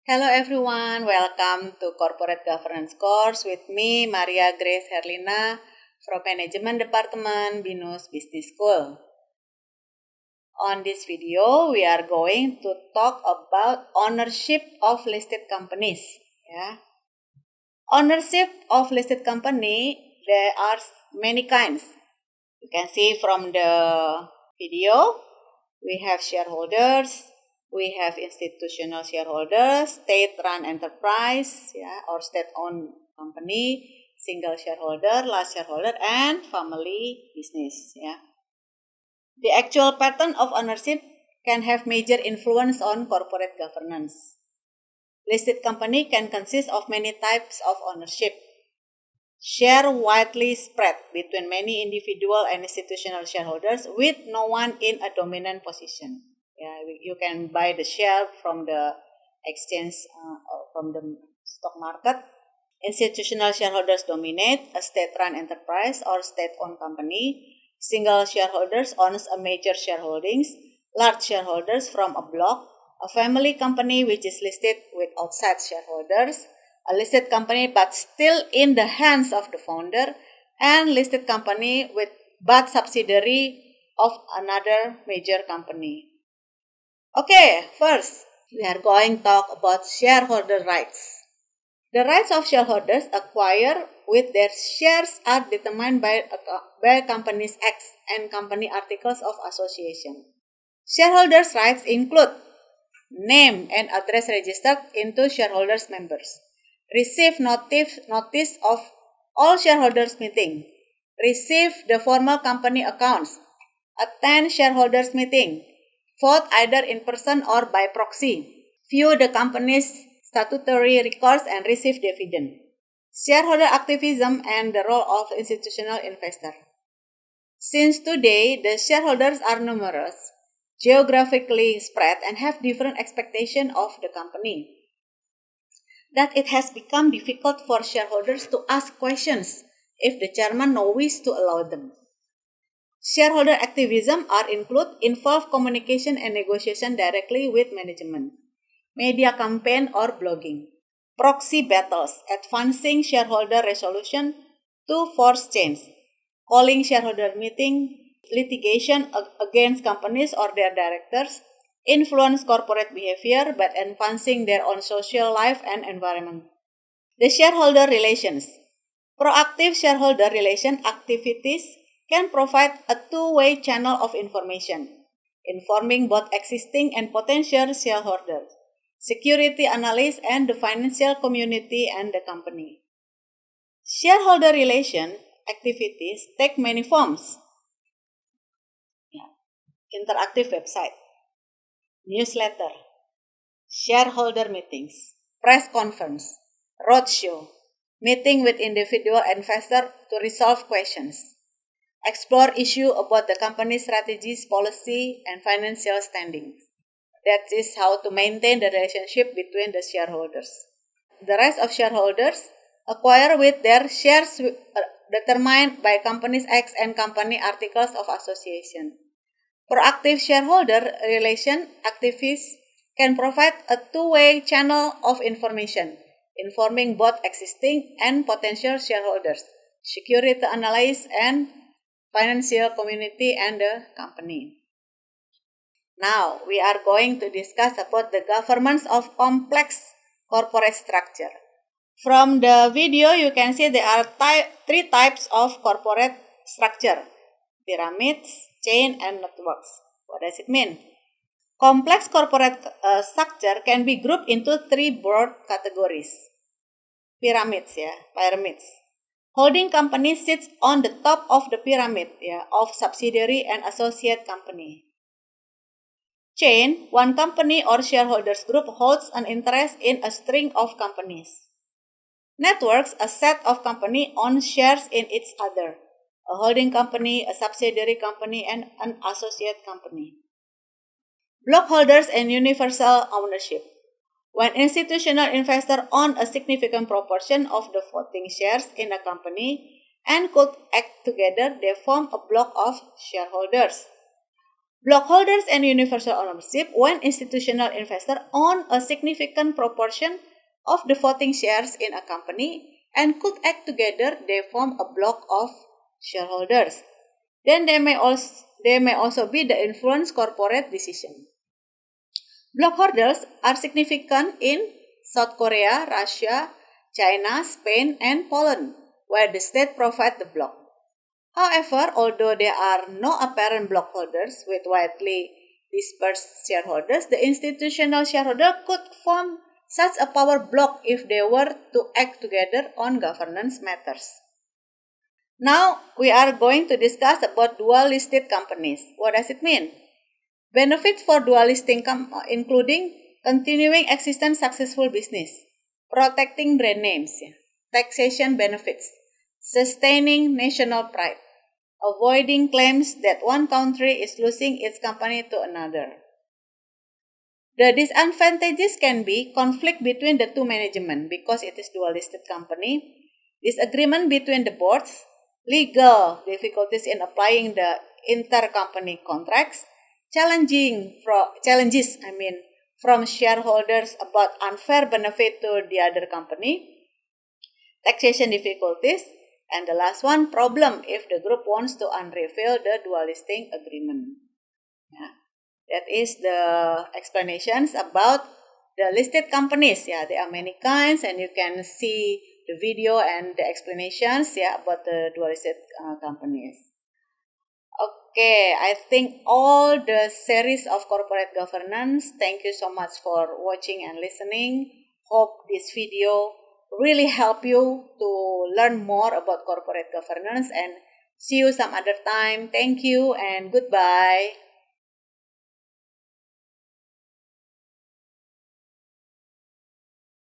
Hello everyone, welcome to Corporate Governance course with me, Maria Grace Herlina from Management Department, BINUS Business School. On this video, we are going to talk about ownership of listed companies. Ownership of listed company, there are many kinds. You can see from the video, we have shareholders, we have institutional shareholders, state-run enterprise, or state-owned company, single shareholder, large shareholder, and family business. The actual pattern of ownership can have major influence on corporate governance. Listed company can consist of many types of ownership. Share widely spread between many individual and institutional shareholders with no one in a dominant position. You can buy the share from the exchange or from the stock market. Institutional shareholders dominate a state-run enterprise or state-owned company. Single shareholders owns a major shareholdings. Large shareholders from a block. A family company which is listed with outside shareholders. A listed company but still in the hands of the founder, and listed company with but subsidiary of another major company. Okay, first we are going to talk about shareholder rights. The rights of shareholders acquired with their shares are determined by Companies Act and Company Articles of Association. Shareholders' rights include name and address registered into shareholders' members, receive notice of all shareholders meeting, receive the formal company accounts, attend shareholders meeting, vote either in person or by proxy, view the company's statutory records and receive dividend. Shareholder activism and the role of institutional investor. Since today the shareholders are numerous, geographically spread, and have different expectations of the company, that it has become difficult for shareholders to ask questions if the chairman no wish to allow them. Shareholder activism involve communication and negotiation directly with management, media campaign or blogging, proxy battles, advancing shareholder resolution to force change, calling shareholder meeting, litigation against companies or their directors, influence corporate behavior by advancing their own social life and environment. The shareholder relations. Proactive shareholder relation activities can provide a two-way channel of information, informing both existing and potential shareholders, security analysts, and the financial community and the company. Shareholder relation activities take many forms. Interactive website, newsletter, shareholder meetings, press conference, roadshow, meeting with individual investor to resolve questions, explore issue about the company's strategies, policy, and financial standing. That is how to maintain the relationship between the shareholders. The rights of shareholders acquire with their shares determined by Companies Act and Company Articles of Association. Proactive shareholder relation activists can provide a two-way channel of information, informing both existing and potential shareholders, security analysts, and financial community and the company. Now, we are going to discuss about the governance of complex corporate structure. From the video, you can see there are three types of corporate structure: pyramids, chain, and networks. What does it mean? Complex corporate structure can be grouped into three broad categories. Pyramids. Holding company sits on the top of the pyramid of subsidiary and associate company. Chain, one company or shareholders group holds an interest in a string of companies. Networks, a set of company owns shares in each other. A holding company, a subsidiary company, and an associate company. Blockholders and universal ownership. When institutional investors own a significant proportion of the voting shares in a company and could act together, they form a block of shareholders. Blockholders and universal ownership when institutional investors own a significant proportion of the voting shares in a company and could act together, they form a block of shareholders. Then they may also be the influence corporate decision. Blockholders are significant in South Korea, Russia, China, Spain, and Poland, where the state provides the block. However, although there are no apparent blockholders with widely dispersed shareholders, the institutional shareholder could form such a power block if they were to act together on governance matters. Now, we are going to discuss about dual listed companies. What does it mean? Benefits for dual listing including continuing existing successful business, protecting brand names, taxation benefits, sustaining national pride, avoiding claims that one country is losing its company to another. The disadvantages can be conflict between the two management because it is dual listed company, disagreement between the boards, legal difficulties in applying the intercompany contracts, challenges from shareholders about unfair benefit to the other company, taxation difficulties, and the last one, problem if the group wants to unreveal the dual listing agreement. Yeah. That is the explanations about the listed companies. Yeah, there are many kinds, and you can see the video and the explanations about the dual listed companies. Okay, I think all the series of corporate governance. Thank you so much for watching and listening. Hope this video really help you to learn more about corporate governance, and see you some other time. Thank you and goodbye.